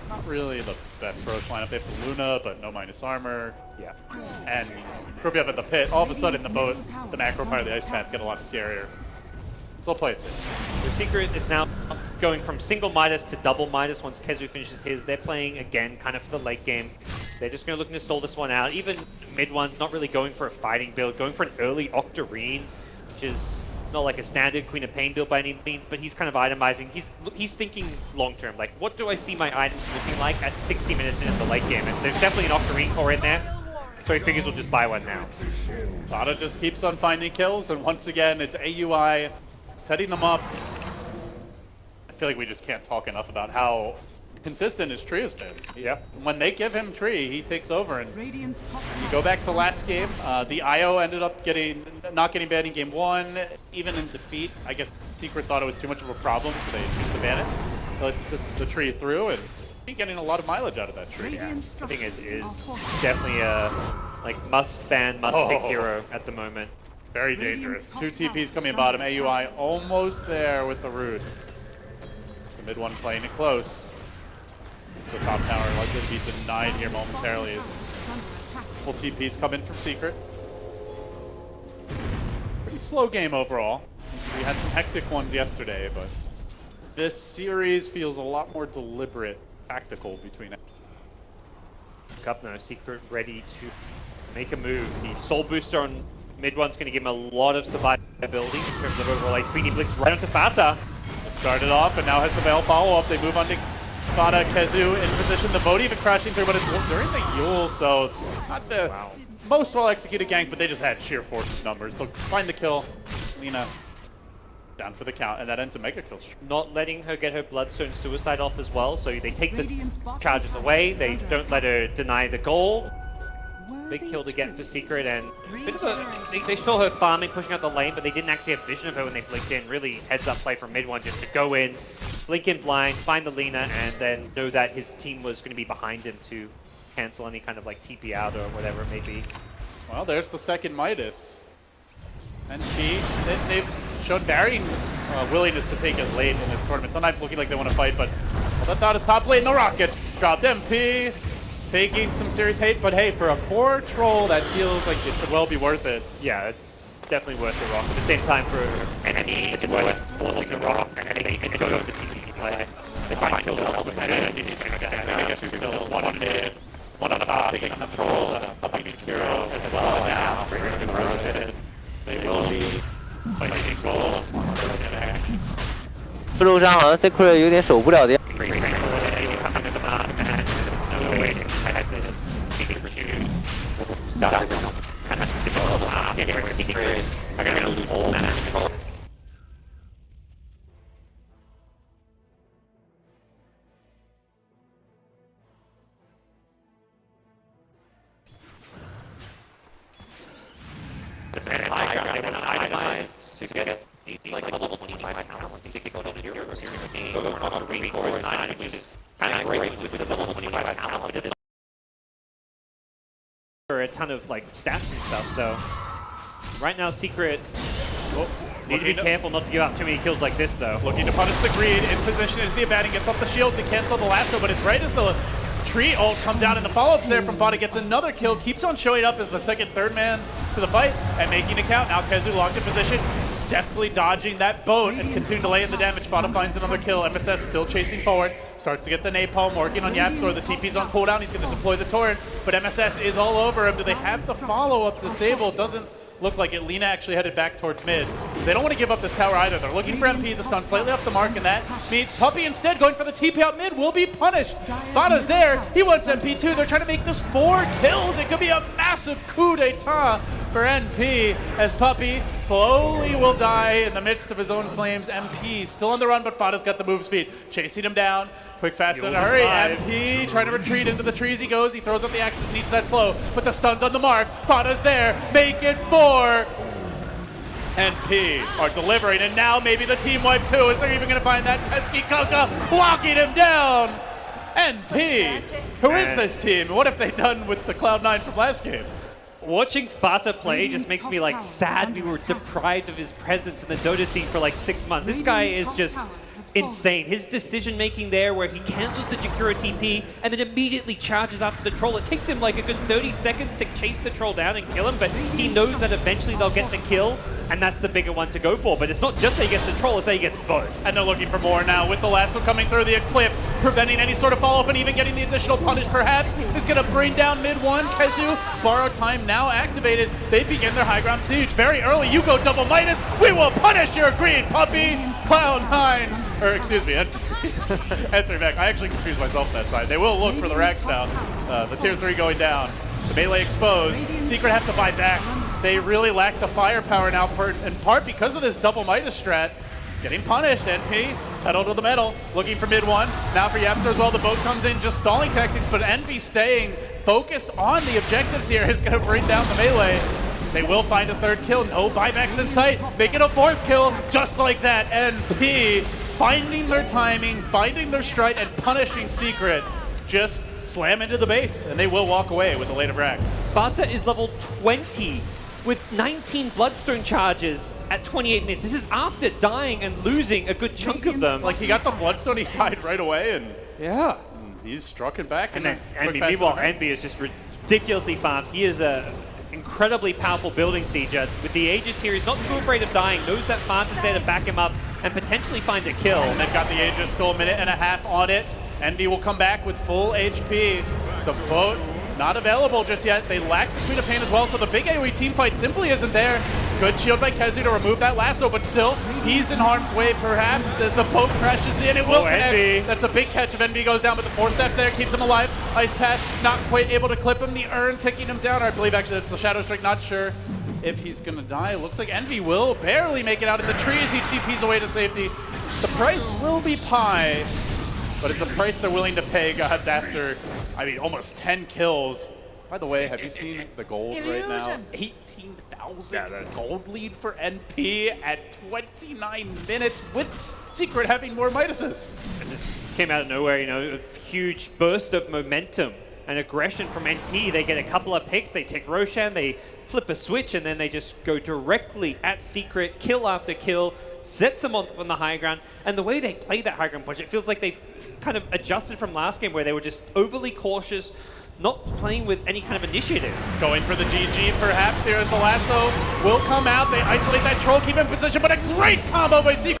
Not really the best Roche lineup. They have the Luna, but no minus armor. Yeah. And group you up at the pit. All of a sudden, the boat, the macro part of the ice path get a lot scarier. So they'll play it safe. The Secret, it's now going from single Midas to double Midas once Kezu finishes his. They're playing again kind of for the late game. They're just going to look to stall this one out. Even mid one's not really going for a fighting build, going for an early Octarine, which is not like a standard Queen of Pain build by any means, but he's kind of itemizing. He's thinking long term, like what do I see my items looking like at 60 minutes into the late game? And there's definitely an Octarine core in there, so he figures we'll just buy one now. Bada just keeps on finding kills, and once again, it's AUI setting them up. I feel like we just can't talk enough about how consistent his tree has been. Yep. When they give him tree, he takes over. And Radiant's top you tower go back to is last under game, the IO ended up not getting banned in game 1, even in defeat. I guess Secret thought it was too much of a problem, so they chose to ban it. Let the tree through, and he's getting a lot of mileage out of that tree. Radiant I think it structures are is fortified. definitely a like must ban, must pick Oh. hero at the moment. Very dangerous. 2 TPs coming in bottom. AUI almost there with the root. The mid one playing it close. The top tower likely to be denied here momentarily as full TPs come in from Secret. Pretty slow game overall. We had some hectic ones yesterday, but this series feels a lot more deliberate, tactical between it. Up now, Secret ready to make a move. The Soul Booster on mid one's going to give him a lot of survivability in terms of overall HP. He blinks right onto Fata. It started off and now has the Veil follow-up. They move on to Fata, Kezu in position. The Vote even crashing through, but it's during the Yule, so not the most well-executed gank, but they just had sheer force of numbers. They'll find the kill. Lina down for the count, and that ends a mega kill streak. Not letting her get her Bloodstone Suicide off as well, so they take the Radiant's bottom charges tower away. is They under don't let her deny the goal. Big Worthy kill to get for tribute. Secret, and they saw her farming, pushing out the lane, but they didn't actually have vision of her when they blinked in. Really heads-up play from mid one, just to go in, blink in blind, find the Lina, and then know that his team was going to be behind him to cancel any kind of like TP out or whatever it may be. Well, there's the second Midas. And they've shown varying willingness to take it late in this tournament. Sometimes looking like they want to fight, but that thought is top lane. The Rocket dropped. MP taking some serious hate, but hey, for a core troll, that feels like it could well be worth it. Yeah, it's definitely worth the rock. At the same time, for enemy, it's worth forcing the rock, and enemy can go to the TP play. They find kills all the time. I guess we kill one mid, one on top, taking control, helping hero as well now, bringing the Rosen. They will be fighting goal. 路上好像 Secret 有点守不了的。 to get these like level 25 talents, 6 level heroes here in the game, going on 3 cores, 9, which is kind of great with the level 25 talent, but for a ton of like stats and stuff, so right now Secret need to be careful not to give up too many kills like this though. Looking to punish the greed in position as the Abaddon gets off the shield to cancel the lasso, but it's right as the tree ult comes out and the follow-ups there from Fata gets another kill, keeps on showing up as the second, third man to the fight and making a count. Now Kezu locked in position. deftly dodging that boat and continuing to lay in the damage. Fata finds another kill. MSS still chasing forward. Starts to get the napalm, working on Yapzor. The TP's on cooldown. He's going to deploy the torrent, but MSS is all over him. Do they have the follow-up disabled? Doesn't look like it. Lina actually headed back towards mid. They don't want to give up this tower either. They're looking for MP. The stun slightly off the mark, and that means Puppey instead going for the TP out mid will be punished. Fata's there. He wants MP too. They're trying to make this 4 kills. It could be a massive coup d'etat for NP as Puppey slowly will die in the midst of his own flames. MP still on the run, but Fata's got the move speed. Chasing him down. Quick, fast, in a hurry. MP trying to retreat into the trees he goes. He throws up the axes, needs that slow, but the stun's on the mark. Fata's there. Make it 4. NP are delivering, and now maybe the team wipe too, as they're even going to find that pesky Coca locking him down. NP, who is this team? What have they done with the Cloud9 from last game? Watching Fata play just makes me like sad we were deprived of his presence in the Dota scene for like 6 months. This guy is just insane. His decision making there where he cancels the Jakura TP and then immediately charges after the troll. It takes him like a good 30 seconds to chase the troll down and kill him, but he knows that eventually they'll get the kill, and that's the bigger one to go for. But it's not just that he gets the troll, it's that he gets both. And they're looking for more now with the lasso coming through the Eclipse, preventing any sort of follow-up, and even getting the additional punish perhaps is going to bring down mid one. Kezu, borrow time now activated. They begin their high ground siege very early. You go double minus. We will punish your green Puppey. Cloud9. Or excuse me, answering back. I actually confused myself that time. They will look for the racks now. The tier 3 going down. The melee exposed. Secret have to buy back. They really lack the firepower now, in part because of this double Midas strat. Getting punished. NP, pedal to the metal, looking for mid one. Now for Yapzor as well. The boat comes in, just stalling tactics, but Envy staying focused on the objectives here is going to bring down the melee. They will find a 3rd kill. No buybacks in sight. Make it a 4th kill, just like that. NP finding their timing, finding their stride, and punishing Secret. Just slam into the base, and they will walk away with the late of racks. Fata is level 20 with 19 Bloodstone charges at 28 minutes. This is after dying and losing a good chunk of them. Like, he got the Bloodstone, he died right away, and yeah, he's struck it back. And then meanwhile, Envy is just ridiculously farmed. He is a incredibly powerful building sieger. With the Aegis here, he's not too afraid of dying, knows that Fata's there to back him up and potentially find a kill. And they've got the Aegis, still a minute and a half on it. Envy will come back with full HP. The boat not available just yet. They lack the Queen of Pain as well, so the big AoE team fight simply isn't there. Good shield by Kezu to remove that lasso, but still, he's in harm's way perhaps as the boat crashes in. It will connect. Envy. That's a big catch if Envy goes down, but the 4 steps there keeps him alive. Ice Path not quite able to clip him. The urn taking him down. I believe actually it's the Shadow Strike, not sure if he's gonna die. Looks like Envy will barely make it out in the trees. He TPs away to safety. The price will be pie, but it's a price they're willing to pay, gods, after, I mean, almost 10 kills. By the way, have you seen the gold right now? 18,000 gold lead for NP at 29 minutes with Secret having more Midases. And this came out of nowhere, you know, a huge burst of momentum and aggression from NP. They get a couple of picks, they take Roshan, they flip a switch, and then they just go directly at Secret, kill after kill, sets them on the high ground. And the way they play that high ground push, it feels like they've kind of adjusted from last game where they were just overly cautious, not playing with any kind of initiative. Going for the GG perhaps here as the lasso will come out. They isolate that troll, keep in position, but a great combo by Secret.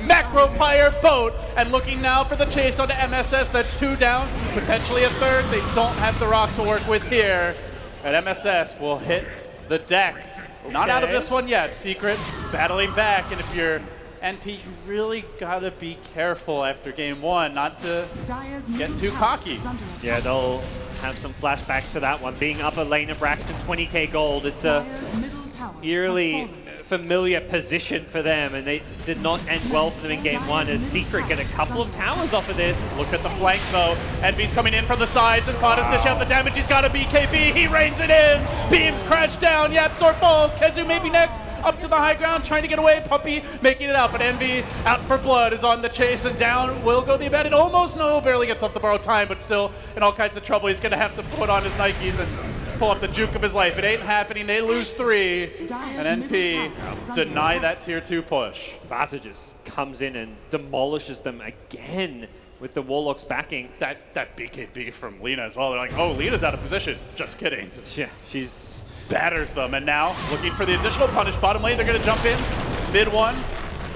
Macro Pyre boat, and looking now for the chase onto MSS. That's 2 down, potentially a 3rd. They don't have the rock to work with here. And MSS will hit the deck. Not out of this one yet. Secret battling back, and if you're NP, you really gotta be careful after game 1 not to get too cocky. Yeah, they'll have some flashbacks to that one. Being upper lane of Braxton, 20k gold. It's a eerily familiar position for them, and they did not end well for them in game 1 as Secret get a couple of towers off of this. Look at the flank though. Envy's coming in from the sides, and Fata's dish out the damage. He's got a BKB. He reins it in. Beams crash down. Yapzor falls. Kezu maybe next. Up to the high ground, trying to get away. Puppey making it out, but Envy out for blood is on the chase, and down will go the abandoned. Almost no, barely gets off the borrowed time, but still in all kinds of trouble. He's gonna have to put on his Nikes and pull up the juke of his life. It ain't happening. They lose 3, and NP deny that tier 2 push. Fata just comes in and demolishes them again with the Warlock's backing. That BKB from Lina as well. They're like, oh, Lina's out of position. Just kidding. Yeah, she's batters them, and now looking for the additional punish. Bottom lane, they're going to jump in. Mid one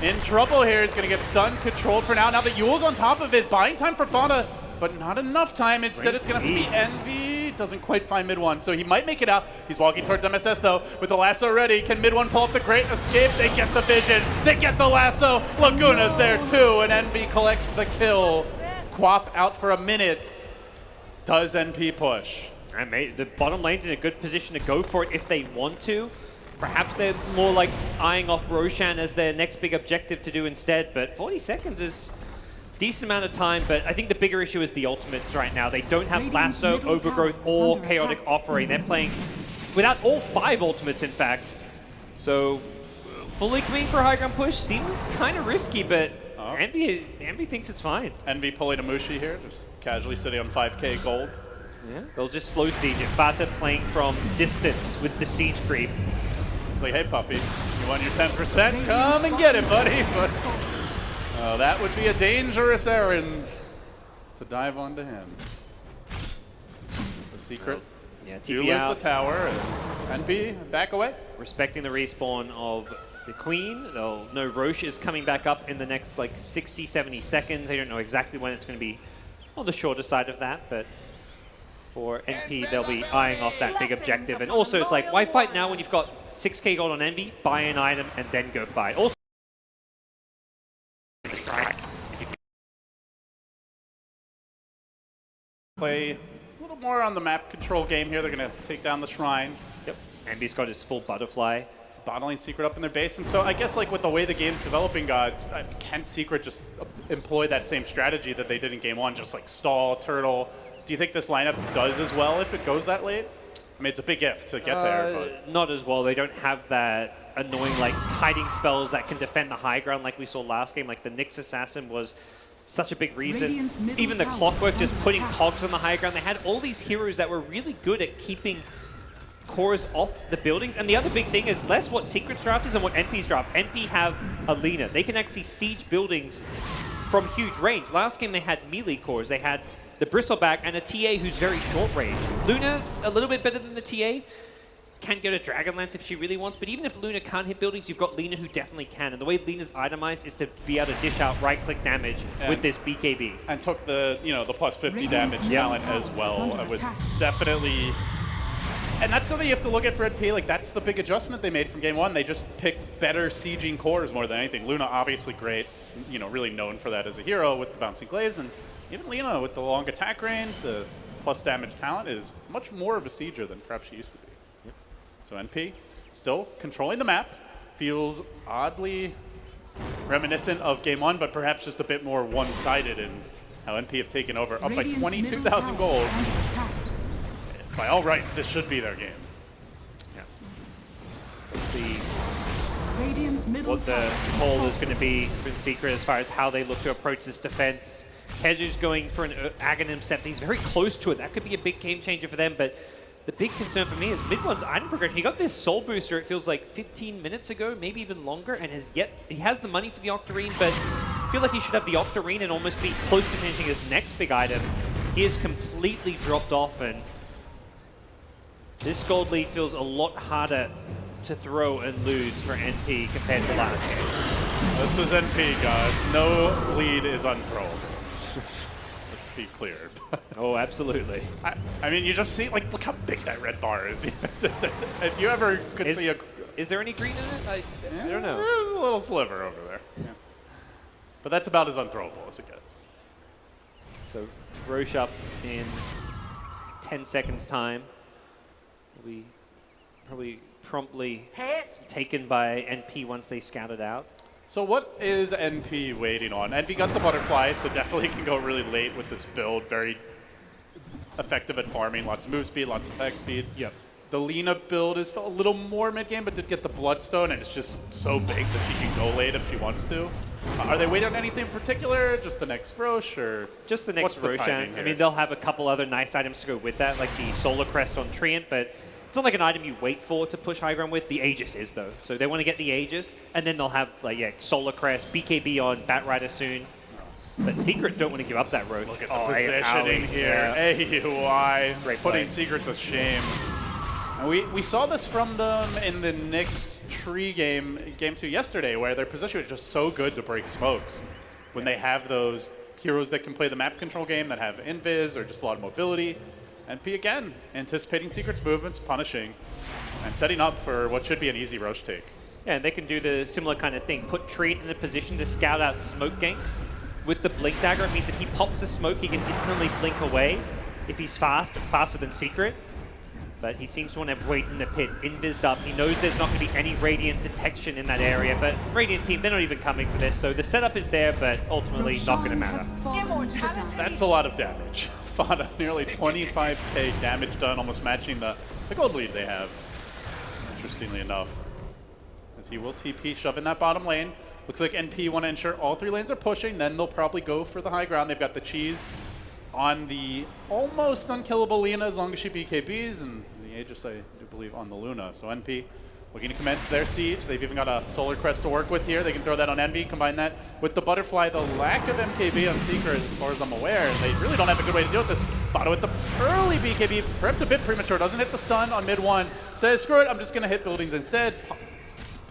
in trouble here. He's going to get stunned, controlled for now. Now the Yule's on top of it. Buying time for Fauna, but not enough time. Instead, it's going to have to be Envy. Doesn't quite find mid one, so he might make it out. He's walking towards MSS, though, with the lasso ready. Can mid one pull up the great escape? They get the vision. They get the lasso. Laguna's there, too, and Envy collects the kill. Quap out for a minute. Does NP push? And the bottom lane's in a good position to go for it if they want to. Perhaps they're more like eyeing off Roshan as their next big objective to do instead, but 40 seconds is a decent amount of time, but I think the bigger issue is the ultimates right now. They don't have Lasso, Overgrowth, or Chaotic Offering. They're playing without all 5 ultimates, in fact. So fully committing for a high ground push seems kind of risky, but Envy thinks it's fine. Envy pulling a Mushi here, just casually sitting on 5k gold. Yeah, they'll just slow siege it. Fata playing from distance with the siege creep. It's like, hey puppy, you want your 10%? Come and get it, buddy. But that would be a dangerous errand to dive onto him. It's a secret. Yeah, Do TP lose out. the tower, and NP back away. Respecting the respawn of the Queen. They'll know Roche is coming back up in the next like 60, 70 seconds. They don't know exactly when it's going to be on the shorter side of that, but for NP, they'll be eyeing off that big objective. And also, it's like, why fight now when you've got 6k gold on Envy, buy an item, and then go fight? Also, Play a little more on the map control game here. They're going to take down the shrine. yep, Envy's got his full butterfly. Bot lane Secret up in their base, and so I guess like with the way the game's developing, Gods, can Secret just employ that same strategy that they did in game 1, just like stall, turtle? Do you think this lineup does as well if it goes that late? I mean, it's a big if to get there, but Not as well. They don't have that annoying like kiting spells that can defend the high ground like we saw last game. Like the Nyx Assassin was such a big reason. Radiant's middle Even the tower Clockwork is just under putting attack. cogs on the high ground. They had all these heroes that were really good at keeping cores off the buildings. And the other big thing is less what Secret's draft is and what NP's draft. NP have Alina. They can actually siege buildings from huge range. Last game they had melee cores. They had the Bristleback and a TA who's very short range. Luna, a little bit better than the TA. Can go to Dragonlance if she really wants, but even if Luna can't hit buildings, you've got Lina who definitely can. And the way Lina's itemized is to be able to dish out right-click damage with this BKB. and took the the plus 50 damage Radiant's talent middle as tower well. is under I would attack. definitely, and that's something you have to look at for NP. Like that's the big adjustment they made from game 1. They just picked better sieging cores more than anything. Luna obviously great, really known for that as a hero with the bouncing glaives, and even Lina with the long attack range, the plus damage talent is much more of a sieger than perhaps she used to be. So NP still controlling the map, feels oddly reminiscent of game 1, but perhaps just a bit more one-sided in how NP have taken over, up by Radiant's middle 22,000 tower gold. is under attack. By all rights, this should be their game. Radiant's middle What the tower call is going to be in Secret as far as how they look to approach this defense. Hezu's going for an Aghanim set. He's very close to it. That could be a big game changer for them, but the big concern for me is Mid-One's item progression. He got this soul booster, it feels like 15 minutes ago, maybe even longer, and he has the money for the Octarine, but I feel like he should have the Octarine and almost be close to finishing his next big item. He has completely dropped off, and this gold lead feels a lot harder to throw and lose for NP compared to last game. This is NP, Gods. No lead is unthrowable. Let's be clear. Oh, absolutely. I mean, you just see, look how big that red bar is. If you ever could see a... Is there any green in it? I don't know. There's a little sliver over there. Yeah. But that's about as unthrowable as it gets. So Roche up in 10 seconds time. Will be probably promptly taken by NP once they scout it out. So what is NP waiting on? NP got the butterfly, so definitely can go really late with this build. Very effective at farming. Lots of move speed, lots of attack speed. Yep. The Lina build is a little more mid-game, but did get the Bloodstone, and it's just so big that she can go late if she wants to. Are they waiting on anything in particular? Just the next Roche, or Just the next what's the Roshan. timing I here? mean, they'll have a couple other nice items to go with that, like the Solar Crest on Treant, but it's not like an item you wait for to push high ground with. The Aegis is, though. So they want to get the Aegis, and then they'll have, Solar Crest, BKB on Batrider soon. But Secret don't want to give up that road. Look at the positioning here. AUI Great putting play. Secret to shame. And we saw this from them in the Nyx tree game 2 yesterday, where their position was just so good to break smokes. When they have those heroes that can play the map control game, that have invis or just a lot of mobility. NP again, anticipating Secret's movements, punishing, and setting up for what should be an easy Roche take. Yeah, and they can do the similar kind of thing. Put Treat in a position to scout out smoke ganks. With the Blink Dagger, it means if he pops a smoke, he can instantly blink away if he's faster than Secret. But he seems to want to wait in the pit, invised up. He knows there's not going to be any Radiant detection in that area, but Radiant team, they're not even coming for this. So the setup is there, but ultimately not going to matter. That's a lot of damage. Fada, nearly 25k damage done, almost matching the gold lead they have, interestingly enough. As he will TP, shove in that bottom lane. Looks like NP want to ensure all 3 lanes are pushing, then they'll probably go for the high ground. They've got the cheese on the almost unkillable Lina as long as she BKBs, and the Aegis, I do believe, on the Luna. So NP looking to commence their siege. They've even got a Solar Crest to work with here. They can throw that on Envy, combine that with the Butterfly. The lack of MKB on Secret, as far as I'm aware, they really don't have a good way to deal with this. Fada with the early BKB, perhaps a bit premature, doesn't hit the stun on mid 1. Says, screw it, I'm just going to hit buildings instead.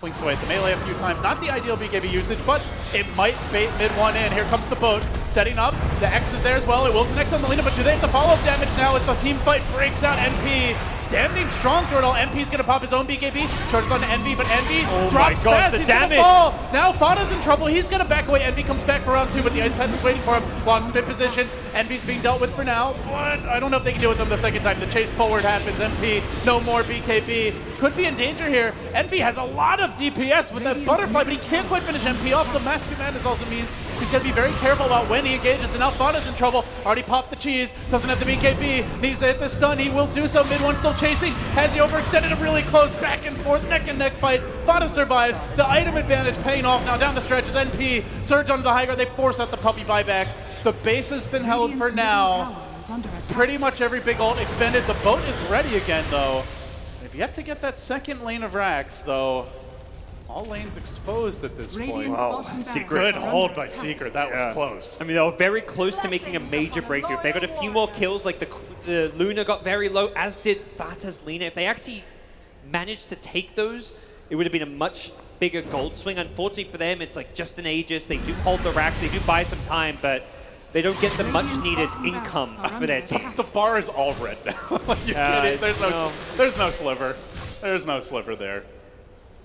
Blinks away at the melee a few times. Not the ideal BKB usage, but it might bait mid 1 in. Here comes the boat, setting up. The X is there as well. It will connect on the Lina, but do they have the follow-up damage now as the team fight breaks out? NP standing strong through it all. NP's going to pop his own BKB. Charges on to Envy, but Envy drops fast. He's going to fall. Now Fada's in trouble. He's going to back away. Envy comes back for round 2, but the Ice Pet is waiting for him. Long spin position. Envy's being dealt with for now, but I don't know if they can deal with them the second time. The chase forward happens. MP, no more BKB. Could be in danger here. Envy has a lot of DPS with that Butterfly, but he can't quite finish MP off. The Mask of Madness also means he's going to be very careful about when he engages, and now Fada's in trouble. Already popped the cheese, doesn't have the BKB, needs to hit the stun. He will do so. Mid 1 still chasing. Has he overextended a really close back and forth, neck and neck fight? Fada survives. The item advantage paying off now down the stretch as NP surge onto the high ground. They force out the puppy buyback. The base has been held for now. Pretty much every big ult expended. The boat is ready again, though. They've yet to get that second lane of racks, though. All lanes exposed at this point. Wow. Good hold by Secret. That was close. I mean, they were very close to making a major breakthrough. If they got a few more kills, like the Luna got very low, as did Fata's Lina. If they actually managed to take those, it would have been a much bigger gold swing. Unfortunately for them, it's like just an Aegis. They do hold the rack, they do buy some time, but they don't get the much needed income for their team. The bar is all red now. There's no sliver. There's no sliver there.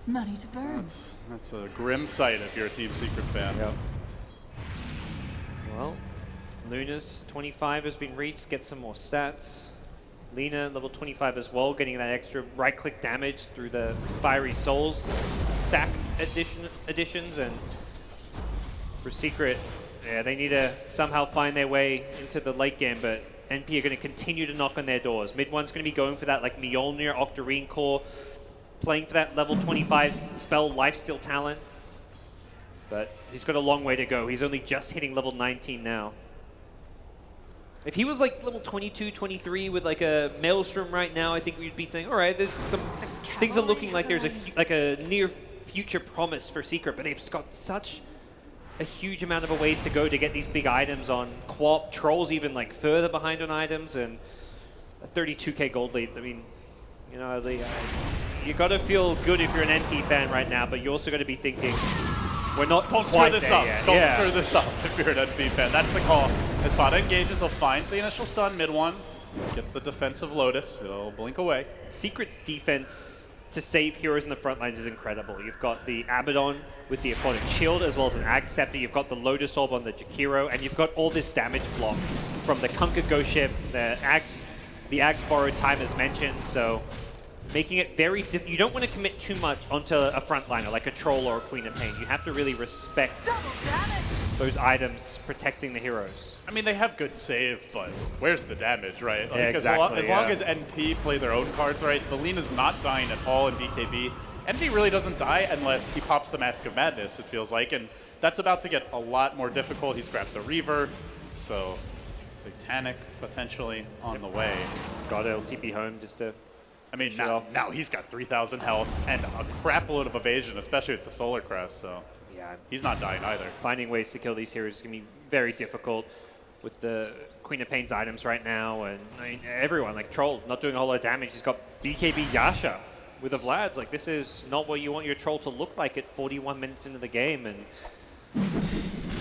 Money to burn. That's a grim sight if you're a Team Secret fan. Yep. Well, Luna's 25 has been reached, get some more stats. Lina, level 25 as well, getting that extra right-click damage through the Fiery Souls stack additions. And for Secret, yeah, they need to somehow find their way into the late game, but NP are going to continue to knock on their doors. Mid 1's going to be going for that like Mjolnir, Octarine core, playing for that level 25 spell lifesteal talent. But he's got a long way to go. He's only just hitting level 19 now. If he was like level 22, 23 with like a Maelstrom right now, I think we'd be saying, all right, there's some things are looking like there's a near future promise for Secret, but they've got such a huge amount of ways to go to get these big items on Quap. Trolls even like further behind on items, and a 32k gold lead. I mean, you know, you got to feel good if you're an NP fan right now, but you also got to be thinking, we're not Don't quite screw this there up. yet. Don't screw this up if you're an NP fan. That's the call. As Fada engages, he'll find the initial stun mid 1. Gets the defensive Lotus. He'll blink away. Secret's defense to save heroes in the front lines is incredible. You've got the Abaddon with the Aphotic Shield, as well as an Ag Scepter. You've got the Lotus Orb on the Jakiro, and you've got all this damage block from the Kunkka Ghost Ship, the Ag's Borrowed Time as mentioned, so making it very difficult. You don't want to commit too much onto a frontliner like a Troll or a Queen of Pain. You have to really respect those items protecting the heroes. I mean, they have good save, but where's the damage, right? Like, Yeah, exactly, as long as NP play their own cards right, the Lina's not dying at all in BKB. NP really doesn't die unless he pops the Mask of Madness, it feels like, and that's about to get a lot more difficult. He's grabbed the Reaver, so Satanic potentially on the way. He's got to TP home just to... I mean, now he's got 3,000 health and a crap load of evasion, especially with the Solar Crest, so yeah, he's not dying either. Finding ways to kill these heroes is going to be very difficult. with the Queen of Pain's items right now, and I mean, everyone, like Troll, not doing a whole lot of damage. He's got BKB Yasha with the Vlads. Like, this is not what you want your Troll to look like at 41 minutes into the game, and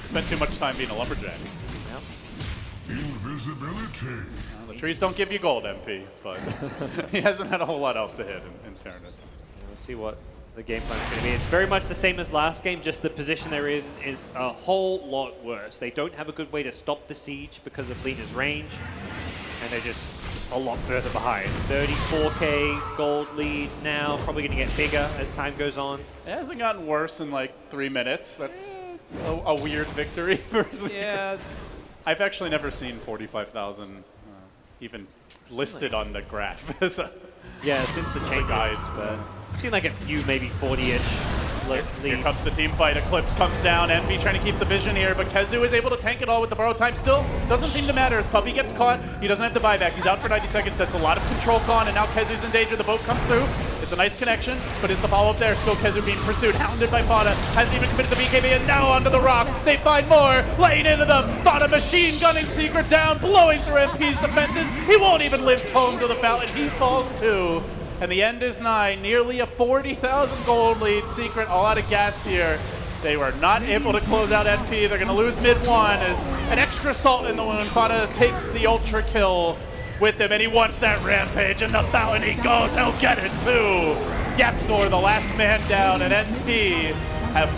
Spent too much time being a lumberjack. Invisibility. The trees don't give you gold, MP, but he hasn't had a whole lot else to hit, in fairness. let's see what the game plan is going to be. It's very much the same as last game, just the position they're in is a whole lot worse. They don't have a good way to stop the siege because of Lina's range, and they're just a lot further behind. 34k gold lead now, probably going to get bigger as time goes on. It hasn't gotten worse in like 3 minutes. That's a weird victory for Yeah, I've actually never seen 45,000 even listed on the graph. So, yeah, since the changes, guide. but I've seen like a few, maybe 40-ish here leads. comes the team fight. Eclipse comes down. Envy trying to keep the vision here, but Kezu is able to tank it all with the borrow time still. Doesn't seem to matter as Puppy gets caught. He doesn't have the buyback. He's out for 90 seconds. That's a lot of control gone, and now Kezu's in danger. The boat comes through. It's a nice connection, but is the follow-up there? Still Kezu being pursued, hounded by Fada. Hasn't even committed the BKB, and now onto the rock. They find more, laying into them. Fada machine gunning Secret down, blowing through MP's defenses. He won't even lift home to the fountain. He falls too. And the end is nigh. Nearly a 40,000 gold lead. Secret all out of gas here. They were not able to close out NP. They're going to lose mid-1 as an extra salt in the wound. Fada takes the ultra kill with him, and he wants that rampage, and the fountain he goes. He'll get it too. Yapzor, the last man down, and NP have